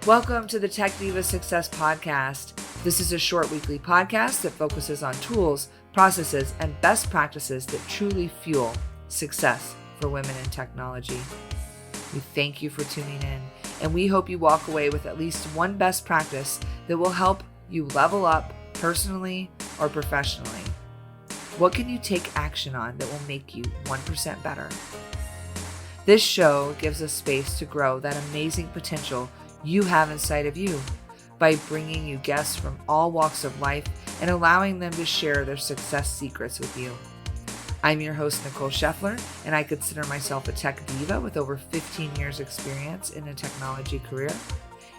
Welcome to the Tech Diva Success podcast. This is a short weekly podcast that focuses on tools, processes, and best practices that truly fuel success for women in technology. We thank you for tuning in, and we hope you walk away with at least one best practice that will help you level up personally or professionally. What can you take action on that will make you 1% better? This show gives us space to grow that amazing potential you have inside of you by bringing you guests from all walks of life and allowing them to share their success secrets with you. I'm your host, Nicole Scheffler, and I consider myself a tech diva with over 15 years experience in a technology career.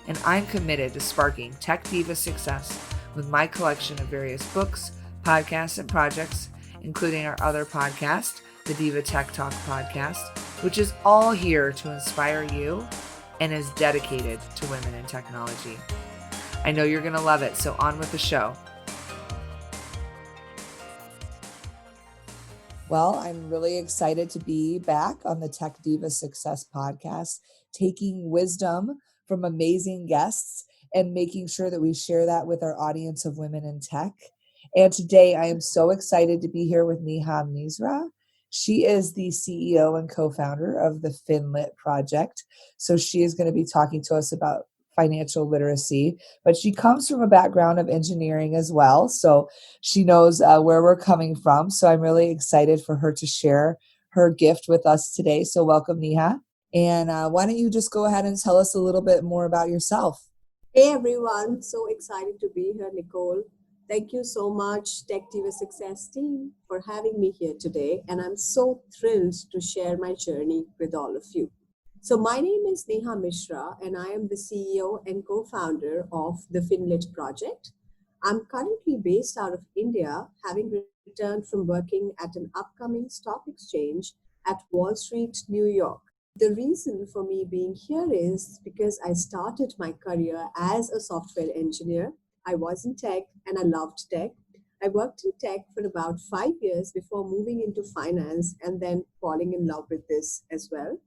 And I'm committed to sparking tech diva success with my collection of various books, podcasts, and projects, including our other podcast, the Diva Tech Talk podcast, which is all here to inspire you and is dedicated to women in technology. I know you're going to love it, so on with the show. Well, I'm really excited to be back on the Tech Diva Success podcast, taking wisdom from amazing guests and making sure that we share that with our audience of women in tech. And today I am so excited to be here with Neha Misra. She is the CEO and co-founder of the FinLit project. So she is going to be talking to us about financial literacy, but she comes from a background of engineering as well. So she knows where we're coming from. So I'm really excited for her to share her gift with us today. So welcome, Neha. And why don't you just go ahead and tell us a little bit more about yourself? Hey everyone, so excited to be here, Nicole. Thank you so much, Tech Diva Success team, for having me here today. And I'm so thrilled to share my journey with all of you. So my name is Neha Misra, and I am the CEO and co-founder of the FinLit project. I'm currently based out of India, having returned from working at an upcoming stock exchange at Wall Street, New York. The reason for me being here is because I started my career as a software engineer. I was in tech and I loved tech. I worked in tech for about 5 years before moving into finance and then falling in love with this as well.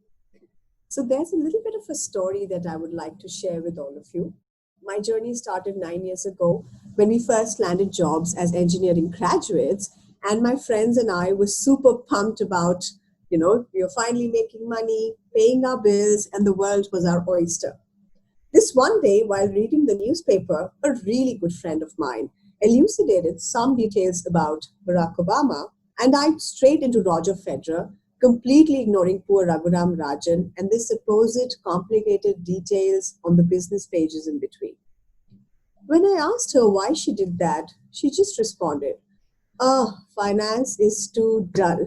So there's a little bit of a story that I would like to share with all of you. My journey started 9 years ago when we first landed jobs as engineering graduates, and my friends and I were super pumped about, we were finally making money, paying our bills, and the world was our oyster. This one day, while reading the newspaper, a really good friend of mine elucidated some details about Barack Obama, and I straight into Roger Federer, completely ignoring poor Raghuram Rajan and the supposed complicated details on the business pages in between. When I asked her why she did that, she just responded, finance is too dull.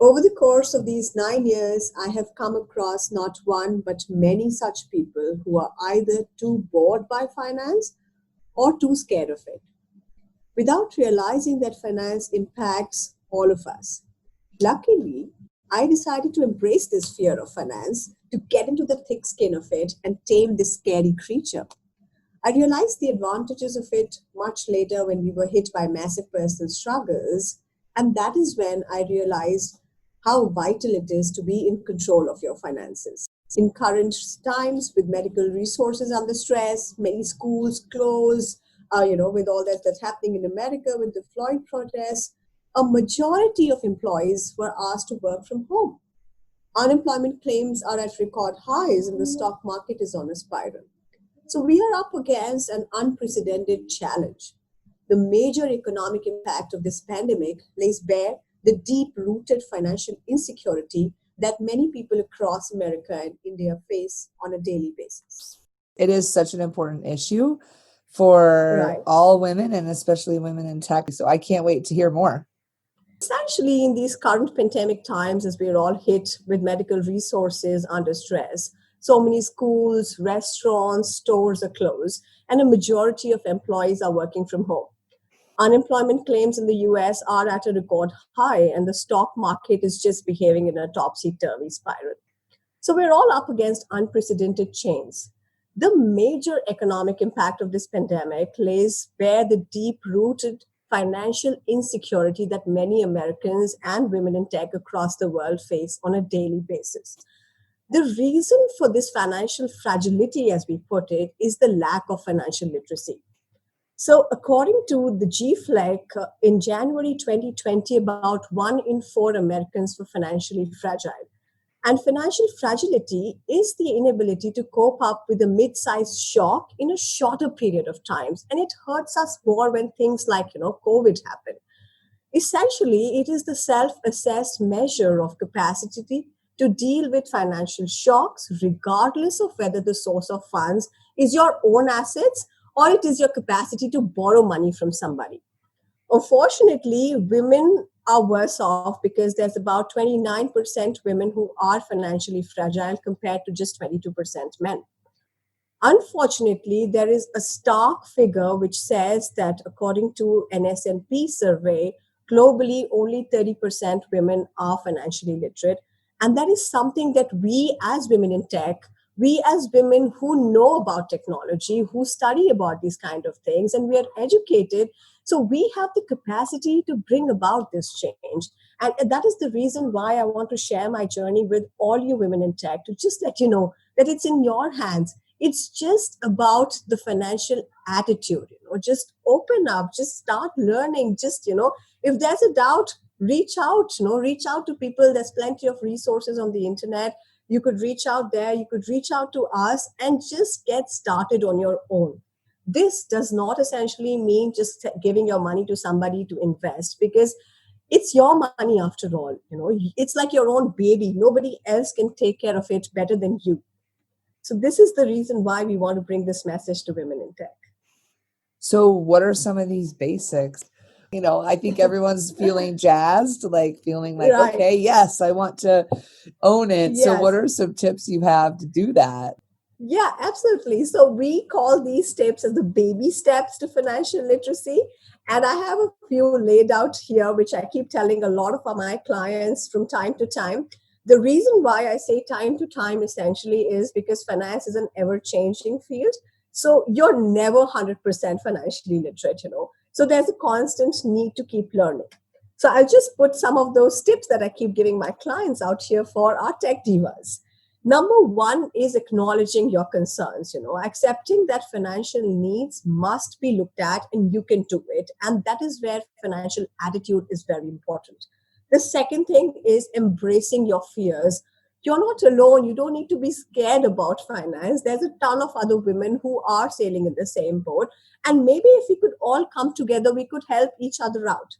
Over the course of these 9 years, I have come across not one, but many such people who are either too bored by finance or too scared of it, without realizing that finance impacts all of us. Luckily, I decided to embrace this fear of finance, to get into the thick skin of it and tame this scary creature. I realized the advantages of it much later when we were hit by massive personal struggles, and that is when I realized how vital it is to be in control of your finances. In current times, with medical resources under stress, many schools close, with all that's happening in America with the Floyd protests, a majority of employees were asked to work from home. Unemployment claims are at record highs and the stock market is on a spiral. So we are up against an unprecedented challenge. The major economic impact of this pandemic lays bare the deep-rooted financial insecurity that many people across America and India face on a daily basis. It is such an important issue for all women and especially women in tech. So I can't wait to hear more. Essentially, in these current pandemic times, as we're all hit with medical resources under stress, so many schools, restaurants, stores are closed, and a majority of employees are working from home. Unemployment claims in the US are at a record high, and the stock market is just behaving in a topsy-turvy spiral. So we're all up against unprecedented change. The major economic impact of this pandemic lays bare the deep-rooted financial insecurity that many Americans and women in tech across the world face on a daily basis. The reason for this financial fragility, as we put it, is the lack of financial literacy. So, according to the GFLEC, in January 2020, about 1 in 4 Americans were financially fragile. And financial fragility is the inability to cope up with a mid-sized shock in a shorter period of times. And it hurts us more when things like, COVID happen. Essentially, it is the self-assessed measure of capacity to deal with financial shocks, regardless of whether the source of funds is your own assets or it is your capacity to borrow money from somebody. Unfortunately, women are worse off because there's about 29% women who are financially fragile compared to just 22% men. Unfortunately, there is a stark figure which says that according to an S&P survey, globally only 30% women are financially literate. And that is something that we as women in tech, we as women who know about technology, who study about these kind of things, and we are educated, so we have the capacity to bring about this change. And that is the reason why I want to share my journey with all you women in tech to just let you know that it's in your hands. It's just about the financial attitude, just open up, just start learning, just, if there's a doubt, reach out to people. There's plenty of resources on the internet. You could reach out there, you could reach out to us and just get started on your own. This does not essentially mean just giving your money to somebody to invest, because it's your money after all. It's like your own baby. Nobody else can take care of it better than you. So this is the reason why we want to bring this message to women in tech. So what are some of these basics? I think everyone's feeling jazzed, like feeling like, Right. okay, yes, I want to own it. So what Yes. are some tips you have to do that? Yeah, absolutely. So we call these steps as the baby steps to financial literacy. And I have a few laid out here, which I keep telling a lot of my clients from time to time. The reason why I say time to time essentially is because finance is an ever changing field. So you're never 100% financially literate. So there's a constant need to keep learning. So I'll just put some of those tips that I keep giving my clients out here for our tech divas. Number one is acknowledging your concerns, accepting that financial needs must be looked at and you can do it. And that is where financial attitude is very important. The second thing is embracing your fears. You're not alone. You don't need to be scared about finance. There's a ton of other women who are sailing in the same boat. And maybe if we could all come together, we could help each other out.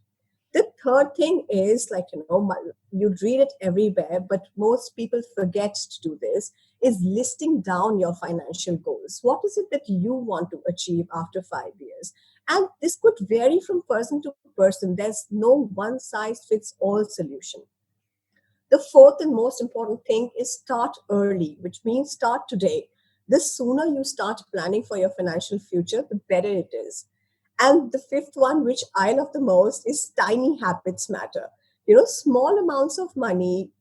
The third thing is, like, you'd read it everywhere, but most people forget to do this, is listing down your financial goals. What is it that you want to achieve after 5 years? And this could vary from person to person. There's no one size fits all solution. The fourth and most important thing is start early, which means start today. The sooner you start planning for your financial future, the better it is. And the fifth one, which I love the most, is tiny habits matter. Small amounts of money,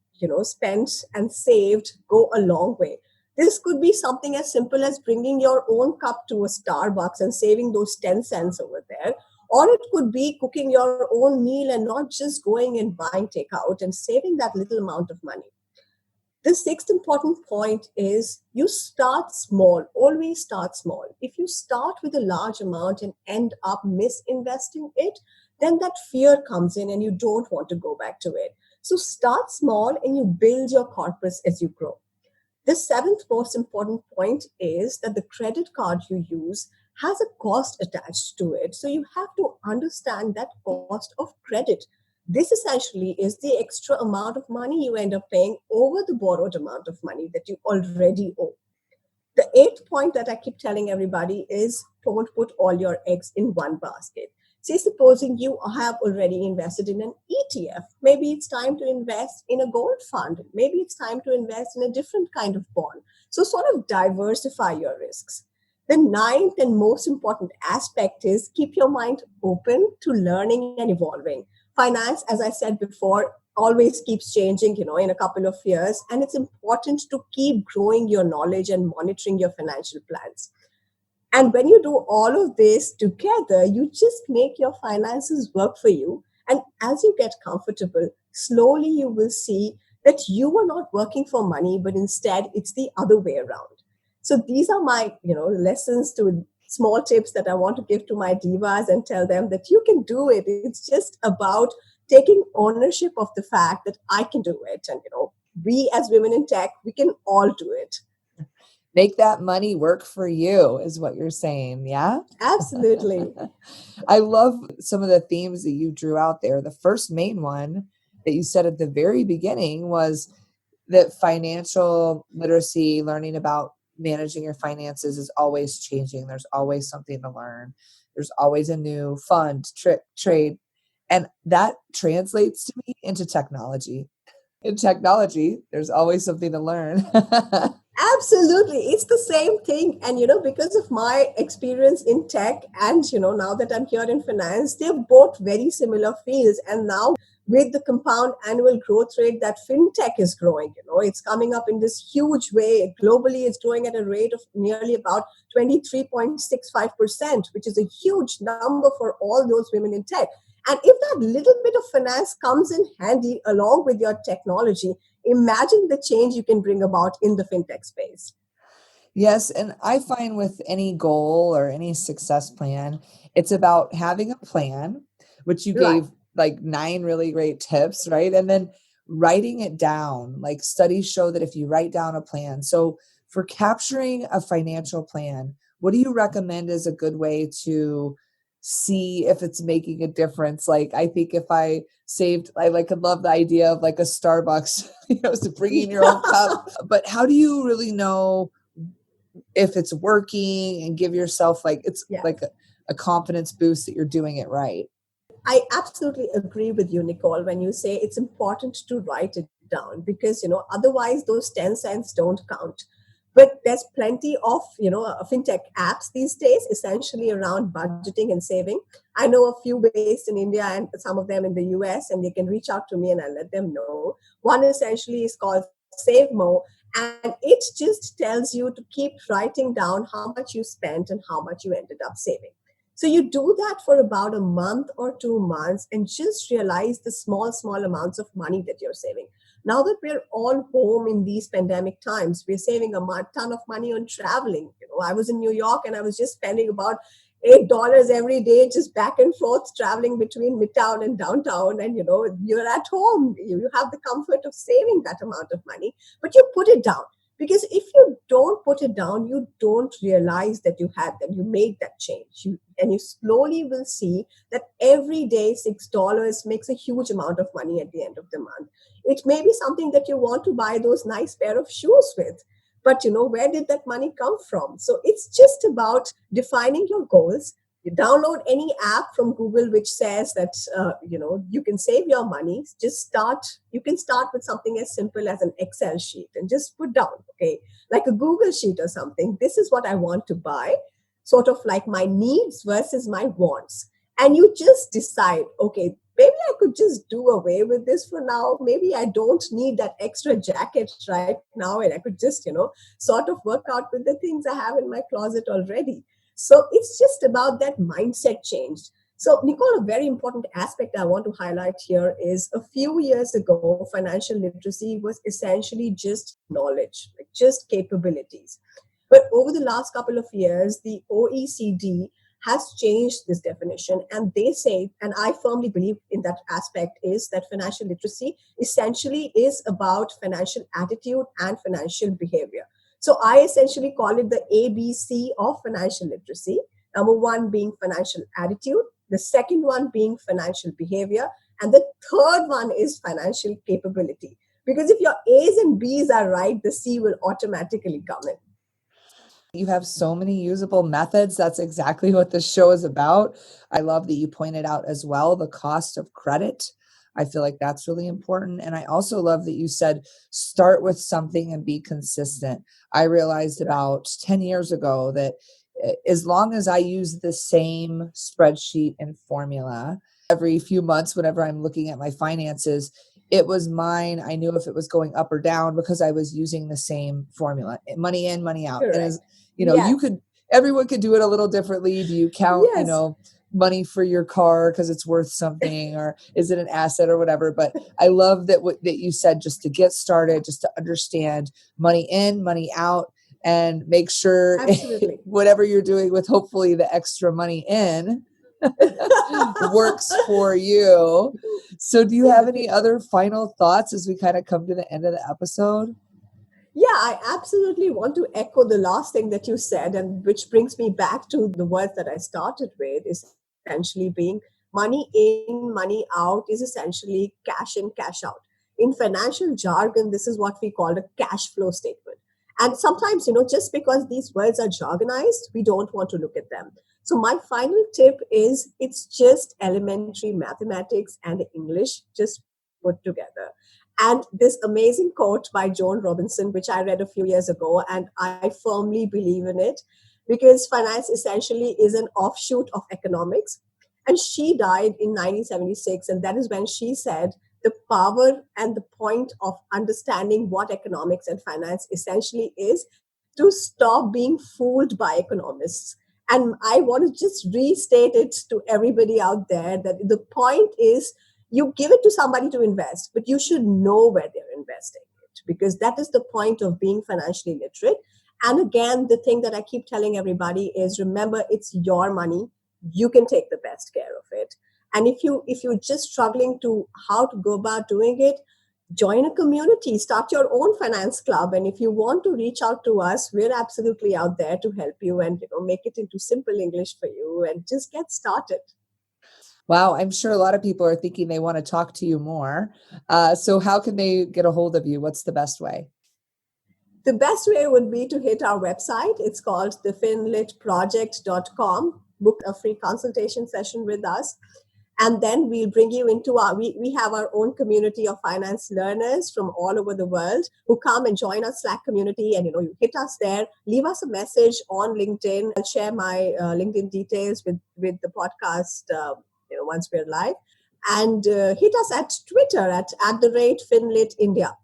spent and saved go a long way. This could be something as simple as bringing your own cup to a Starbucks and saving those 10 cents over there. Or it could be cooking your own meal and not just going and buying takeout and saving that little amount of money. The sixth important point is you start small. Always start small. If you start with a large amount and end up misinvesting it, then that fear comes in and you don't want to go back to it. So start small and you build your corpus as you grow. The seventh most important point is that the credit card you use has a cost attached to it. So you have to understand that cost of credit. This essentially is the extra amount of money you end up paying over the borrowed amount of money that you already owe. The eighth point that I keep telling everybody is don't put all your eggs in one basket. Say, supposing you have already invested in an ETF. Maybe it's time to invest in a gold fund. Maybe it's time to invest in a different kind of bond. So sort of diversify your risks. The ninth and most important aspect is keep your mind open to learning and evolving. Finance, as I said before, always keeps changing, in a couple of years. And it's important to keep growing your knowledge and monitoring your financial plans. And when you do all of this together, you just make your finances work for you. And as you get comfortable, slowly you will see that you are not working for money, but instead it's the other way around. So these are my, lessons to small tips that I want to give to my divas and tell them that you can do it. It's just about taking ownership of the fact that I can do it. And, we as women in tech, we can all do it. Make that money work for you is what you're saying. Yeah. Absolutely. I love some of the themes that you drew out there. The first main one that you said at the very beginning was that financial literacy, learning about managing your finances, is always changing. There's always something to learn. There's always a new fund, trick, trade. And that translates to me into technology. In technology, there's always something to learn. Absolutely. It's the same thing. And, because of my experience in tech and, now that I'm here in finance, they're both very similar fields. And now with the compound annual growth rate that fintech is growing, it's coming up in this huge way. Globally, it's growing at a rate of nearly about 23.65%, which is a huge number for all those women in tech. And if that little bit of finance comes in handy along with your technology, imagine the change you can bring about in the fintech space. Yes, and I find with any goal or any success plan, it's about having a plan, which you Right. gave like 9 really great tips, right? And then writing it down. Like studies show that if you write down a plan. So for capturing a financial plan, what do you recommend is a good way to see if it's making a difference? Like I think if I saved, I like could love the idea of like a Starbucks, so bringing your own cup. But how do you really know if it's working and give yourself like it's Yeah. like a confidence boost that you're doing it right? I absolutely agree with you, Nicole, when you say it's important to write it down because, otherwise those 10 cents don't count. But there's plenty of, fintech apps these days, essentially around budgeting and saving. I know a few based in India and some of them in the US, and they can reach out to me and I'll let them know. One essentially is called SaveMo, and it just tells you to keep writing down how much you spent and how much you ended up saving. So you do that for about a month or 2 months and just realize the small amounts of money that you're saving. Now that we're all home in these pandemic times, we're saving a ton of money on traveling. I was in New York and I was just spending about $8 every day just back and forth traveling between midtown and downtown. And you're at home, you have the comfort of saving that amount of money, but you put it down. Because if you don't put it down, you don't realize that you had them. You made that change. And you slowly will see that every day $6 makes a huge amount of money at the end of the month. It may be something that you want to buy those nice pair of shoes with. But where did that money come from? So it's just about defining your goals. You download any app from Google which says that you can save your money. Just start. You can start with something as simple as an Excel sheet and just put down, okay, like a Google sheet or something. This is what I want to buy, sort of like my needs versus my wants. And you just decide, okay, maybe I could just do away with this for now. Maybe I don't need that extra jacket right now, and I could just, sort of work out with the things I have in my closet already. So it's just about that mindset change. So, Nicole, a very important aspect I want to highlight here is a few years ago, financial literacy was essentially just knowledge, like just capabilities. But over the last couple of years, the OECD has changed this definition. And they say, and I firmly believe in that aspect, is that financial literacy essentially is about financial attitude and financial behavior. So I essentially call it the ABC of financial literacy. Number one being financial attitude, the second one being financial behavior, and the third one is financial capability. Because if your A's and B's are right, the C will automatically come in. You have so many usable methods. That's exactly what this show is about. I love that you pointed out as well the cost of credit. I feel like that's really important. And I also love that you said start with something and be consistent. I realized about 10 years ago that as long as I use the same spreadsheet and formula every few months, whenever I'm looking at my finances, it was mine. I knew if it was going up or down because I was using the same formula, money in, money out. And Correct. as you Yes. could, everyone could do it a little differently. Do you count, Yes. money for your car because it's worth something, or is it an asset or whatever? But I love that that you said, just to get started, just to understand money in, money out, and make sure Absolutely. whatever you're doing with hopefully the extra money in works for you. So do you have any other final thoughts as we kind of come to the end of the episode? Yeah, I absolutely want to echo the last thing that you said, and which brings me back to the words that I started with, is essentially being money in, money out is essentially cash in, cash out. In financial jargon, this is what we call a cash flow statement. And sometimes, just because these words are jargonized, we don't want to look at them. So, my final tip is it's just elementary mathematics and English just put together. And this amazing quote by Joan Robinson, which I read a few years ago, and I firmly believe in it, because finance essentially is an offshoot of economics. And she died in 1976, and that is when she said the power and the point of understanding what economics and finance essentially is to stop being fooled by economists. And I want to just restate it to everybody out there that the point is, you give it to somebody to invest, but you should know where they're investing it, because that is the point of being financially literate. And again, the thing that I keep telling everybody is, remember, it's your money. You can take the best care of it. And if you're just struggling to how to go about doing it, join a community, start your own finance club. And if you want to reach out to us, we're absolutely out there to help you and make it into simple English for you and just get started. Wow, I'm sure a lot of people are thinking they want to talk to you more. So how can they get a hold of you? What's the best way? The best way would be to hit our website. It's called thefinlitproject.com. Book a free consultation session with us. And then we'll bring you into we have our own community of finance learners from all over the world who come and join our Slack community. And, you hit us there, leave us a message on LinkedIn. I'll share my LinkedIn details with the podcast, once we're live. And hit us at Twitter at the rate Finlit India.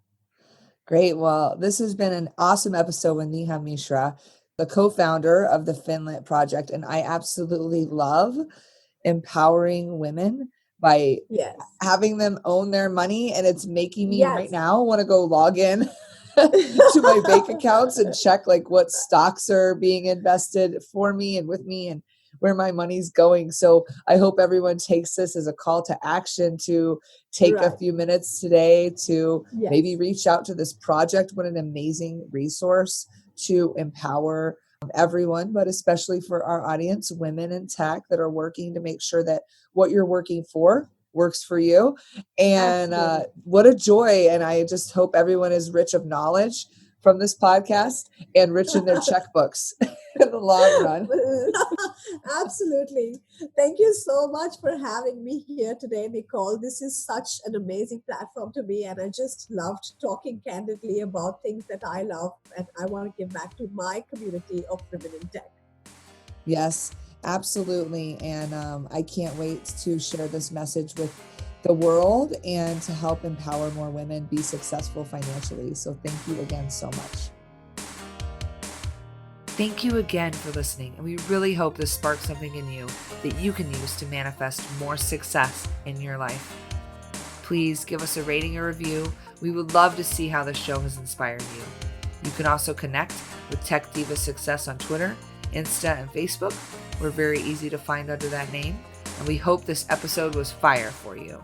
Great. Well, this has been an awesome episode with Neha Misra, the co-founder of the Finlit Project. And I absolutely love empowering women by having them own their money. And it's making me right now want to go log in to my bank accounts and check like what stocks are being invested for me and with me and where my money's going. So I hope everyone takes this as a call to action to take a few minutes today to maybe reach out to this project. What an amazing resource to empower everyone, but especially for our audience, women in tech that are working to make sure that what you're working for works for you. And what a joy. And I just hope everyone is rich of knowledge from this podcast and rich in their checkbooks in the long run. Absolutely. Thank you so much for having me here today, Nicole. This is such an amazing platform to me, and I just loved talking candidly about things that I love, and I want to give back to my community of women in tech. Yes, absolutely. And I can't wait to share this message with the world and to help empower more women be successful financially. So thank you again so much. Thank you again for listening, and we really hope this sparks something in you that you can use to manifest more success in your life. Please give us a rating or review. We would love to see how this show has inspired you. You can also connect with Tech Diva Success on Twitter, Insta, and Facebook. We're very easy to find under that name, and we hope this episode was fire for you.